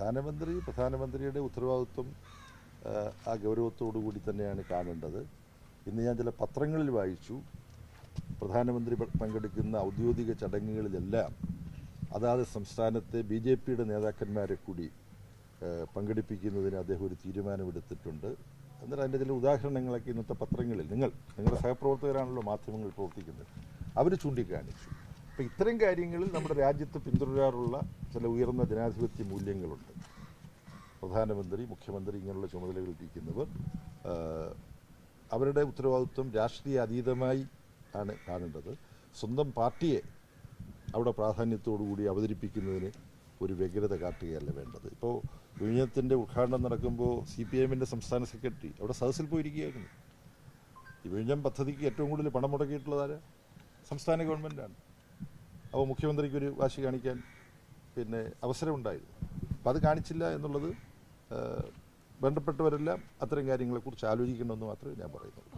പ്രധാനമന്ത്രിയുടെ ഉത്തരവാദിത്വം ആ ഗൗരവത്തോടു കൂടി തന്നെയാണ് കാണേണ്ടത്. ഇന്ന് ഞാൻ ചില പത്രങ്ങളിൽ വായിച്ചു, പ്രധാനമന്ത്രി പങ്കെടുക്കുന്ന ഔദ്യോഗിക ചടങ്ങുകളിലെല്ലാം അതാത് സംസ്ഥാനത്തെ BJPയുടെ നേതാക്കന്മാരെ കൂടി പങ്കെടുപ്പിക്കുന്നതിന് അദ്ദേഹം ഒരു തീരുമാനമെടുത്തിട്ടുണ്ട്. എന്നാൽ അതിൻ്റെ ചില ഉദാഹരണങ്ങളൊക്കെ ഇന്നത്തെ പത്രങ്ങളിൽ നിങ്ങളുടെ സഹപ്രവർത്തകരാണല്ലോ മാധ്യമങ്ങൾ പ്രവർത്തിക്കുന്നത്, അവർ ചൂണ്ടിക്കാണിച്ചു. അപ്പോൾ ഇത്തരം കാര്യങ്ങളിൽ നമ്മുടെ രാജ്യത്ത് പിന്തുടരാറുള്ള ചില ഉയർന്ന ജനാധിപത്യ മൂല്യങ്ങളുണ്ട്. പ്രധാനമന്ത്രി, മുഖ്യമന്ത്രി ഇങ്ങനെയുള്ള ചുമതലകളിൽ ഇരിക്കുന്നവർ അവരുടെ ഉത്തരവാദിത്വം രാഷ്ട്രീയ അതീതമായി ആണ് കാണേണ്ടത്. സ്വന്തം പാർട്ടിയെ അവിടെ പ്രാധാന്യത്തോടുകൂടി അവതരിപ്പിക്കുന്നതിന് ഒരു വ്യഗ്രത കാട്ടുകയല്ല വേണ്ടത്. ഇപ്പോൾ വിഴിഞ്ഞത്തിൻ്റെ ഉദ്ഘാടനം നടക്കുമ്പോൾ CPIMൻ്റെ സംസ്ഥാന സെക്രട്ടറി അവിടെ സദസ്സിൽ പോയിരിക്കുകയായിരുന്നു. ഈ വിഴിഞ്ഞം പദ്ധതിക്ക് ഏറ്റവും കൂടുതൽ പണം മുടക്കിയിട്ടുള്ളതാര്? സംസ്ഥാന ഗവൺമെൻറ്റാണ്. അപ്പോൾ മുഖ്യമന്ത്രിക്കൊരു വാശി കാണിക്കാൻ അവസരമുണ്ടായിരുന്നു. അപ്പം അത് കാണിച്ചില്ല എന്നുള്ളത് ബന്ധപ്പെട്ടവരെല്ലാം അത്തരം കാര്യങ്ങളെക്കുറിച്ച് ആലോചിക്കണമെന്ന് മാത്രമേ ഞാൻ പറയുന്നുള്ളൂ.